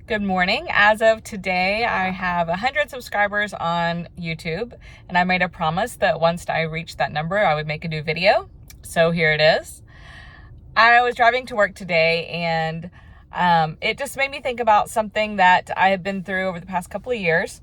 Good morning. As of today, I have 100 subscribers on YouTube, and I made a promise that once I reached that number, I would make a new video. So here it is. I was driving to work today, and it just made me think about something that I have been through over the past couple of years.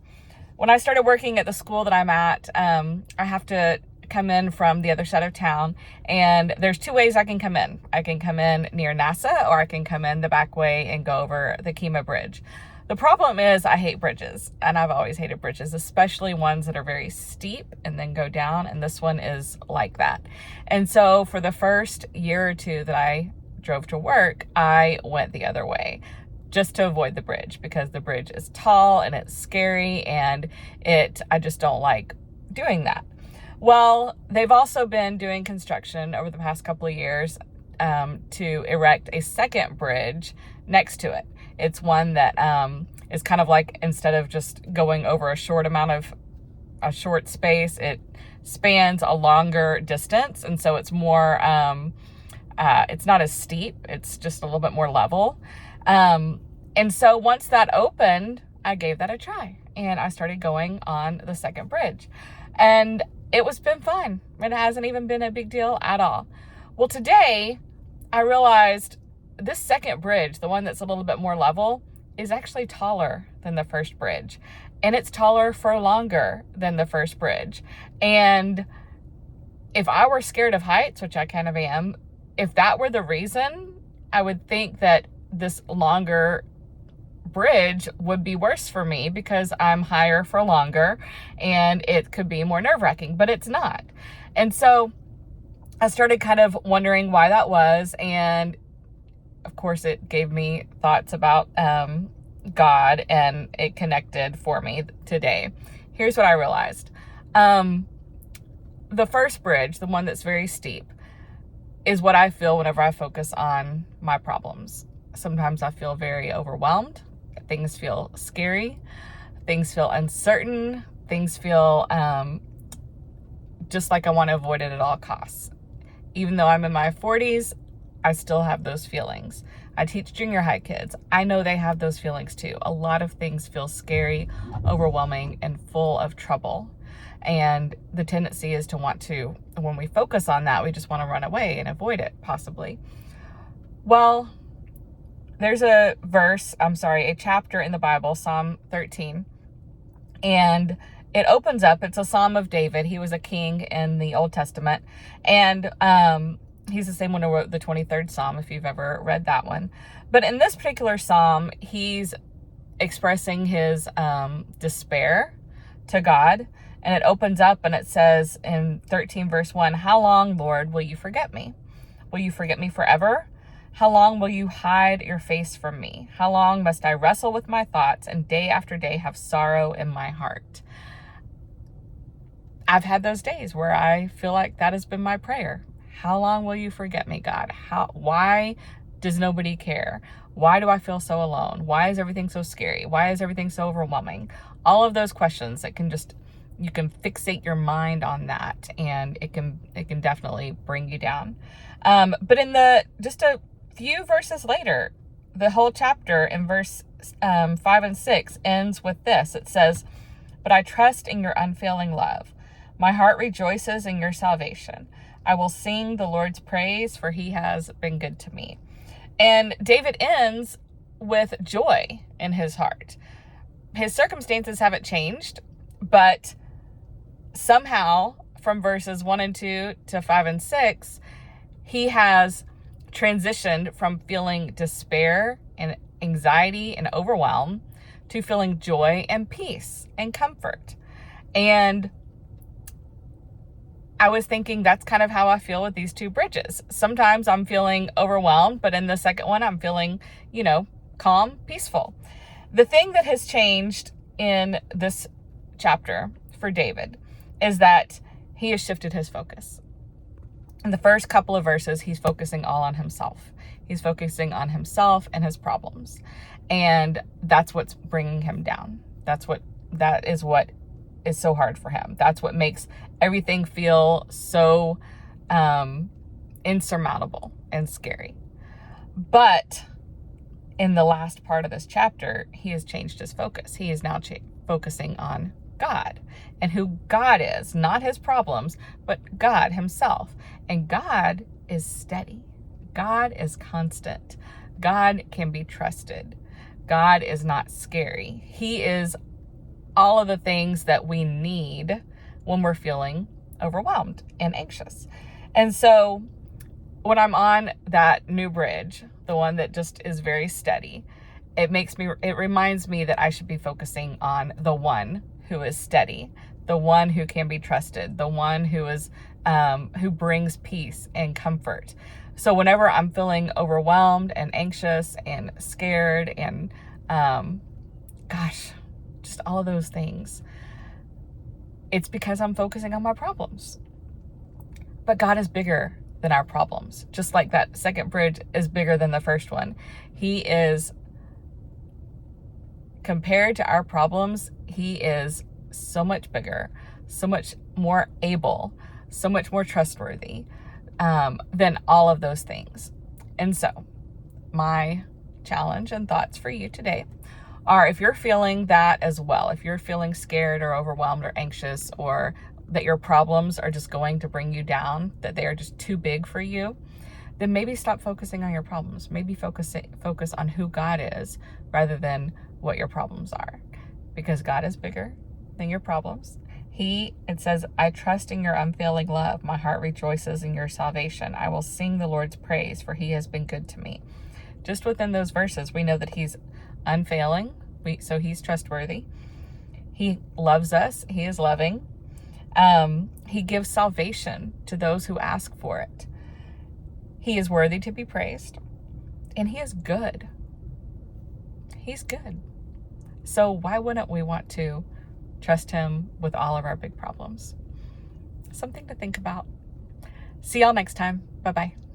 When I started working at the school that I'm at, I have to come in from the other side of town, and there's two ways I can come in. I can come in near NASA, or I can come in the back way and go over the Kemah Bridge. The problem is I hate bridges, and I've always hated bridges, especially ones that are very steep and then go down, and this one is like that. And so for the first year or two that I drove to work, I went the other way just to avoid the bridge, because the bridge is tall and it's scary, and I just don't like doing that. Well, they've also been doing construction over the past couple of years to erect a second bridge next to it. It's one that is kind of like, instead of just going over a short space, it spans a longer distance. And so it's more, it's not as steep. It's just a little bit more level. And so once that opened, I gave that a try, and I started going on the second bridge. And it's been fun. It hasn't even been a big deal at all. Well, today I realized this second bridge, the one that's a little bit more level, is actually taller than the first bridge. And it's taller for longer than the first bridge. And if I were scared of heights, which I kind of am, if that were the reason, I would think that this longer bridge would be worse for me because I'm higher for longer and it could be more nerve-wracking, but it's not. And so I started kind of wondering why that was, and of course it gave me thoughts about God, and it connected for me today. Here's what I realized. The first bridge, the one that's very steep, is what I feel whenever I focus on my problems. Sometimes I feel very overwhelmed. Things feel scary. Things feel uncertain. Things feel just like I want to avoid it at all costs. Even though I'm in my 40s, I still have those feelings. I teach junior high kids. I know they have those feelings too. A lot of things feel scary, overwhelming, and full of trouble. And the tendency is to want to, when we focus on that, we just want to run away and avoid it, possibly. Well, there's a chapter in the Bible, Psalm 13, and it opens up. It's a Psalm of David. He was a king in the Old Testament, and he's the same one who wrote the 23rd Psalm, if you've ever read that one. But in this particular Psalm, he's expressing his despair to God, and it opens up and it says in 13 verse 1, "How long, Lord, will you forget me? Will you forget me forever? How long will you hide your face from me? How long must I wrestle with my thoughts and day after day have sorrow in my heart?" I've had those days where I feel like that has been my prayer. How long will you forget me, God? Why does nobody care? Why do I feel so alone? Why is everything so scary? Why is everything so overwhelming? All of those questions that you can fixate your mind on that, and it can definitely bring you down. But just a few verses later, the whole chapter in verse 5 and 6 ends with this. It says, "But I trust in your unfailing love. My heart rejoices in your salvation. I will sing the Lord's praise, for he has been good to me." And David ends with joy in his heart. His circumstances haven't changed, but somehow from verses 1 and 2 to 5 and 6, he has transitioned from feeling despair and anxiety and overwhelm to feeling joy and peace and comfort. And I was thinking that's kind of how I feel with these two bridges. Sometimes I'm feeling overwhelmed, but in the second one, I'm feeling, calm, peaceful. The thing that has changed in this chapter for David is that he has shifted his focus. In the first couple of verses, he's focusing all on himself. He's focusing on himself and his problems. And that's what's bringing him down. That is what is so hard for him. That's what makes everything feel so insurmountable and scary. But in the last part of this chapter, he has changed his focus. He is now focusing on God and who God is, not his problems, but God himself. And God is steady. God is constant. God can be trusted. God is not scary. He is all of the things that we need when we're feeling overwhelmed and anxious. And so when I'm on that new bridge, the one that just is very steady, it reminds me that I should be focusing on the one who is steady, the one who can be trusted, the one who is, who brings peace and comfort. So whenever I'm feeling overwhelmed and anxious and scared and, just all of those things, it's because I'm focusing on my problems. But God is bigger than our problems. Just like that second bridge is bigger than the first one. He is, compared to our problems, he is so much bigger, so much more able, so much more trustworthy than all of those things. And so my challenge and thoughts for you today are, if you're feeling that as well, if you're feeling scared or overwhelmed or anxious, or that your problems are just going to bring you down, that they are just too big for you, then maybe stop focusing on your problems. Maybe focus on who God is rather than what your problems are, because God is bigger than your problems. It says, I trust in your unfailing love. My heart rejoices in your salvation. I will sing the Lord's praise, for he has been good to me. Just within those verses, we know that he's unfailing. So he's trustworthy. He loves us. He is loving. He gives salvation to those who ask for it. He is worthy to be praised, and he is good. He's good. So why wouldn't we want to trust him with all of our big problems? Something to think about. See y'all next time. Bye-bye.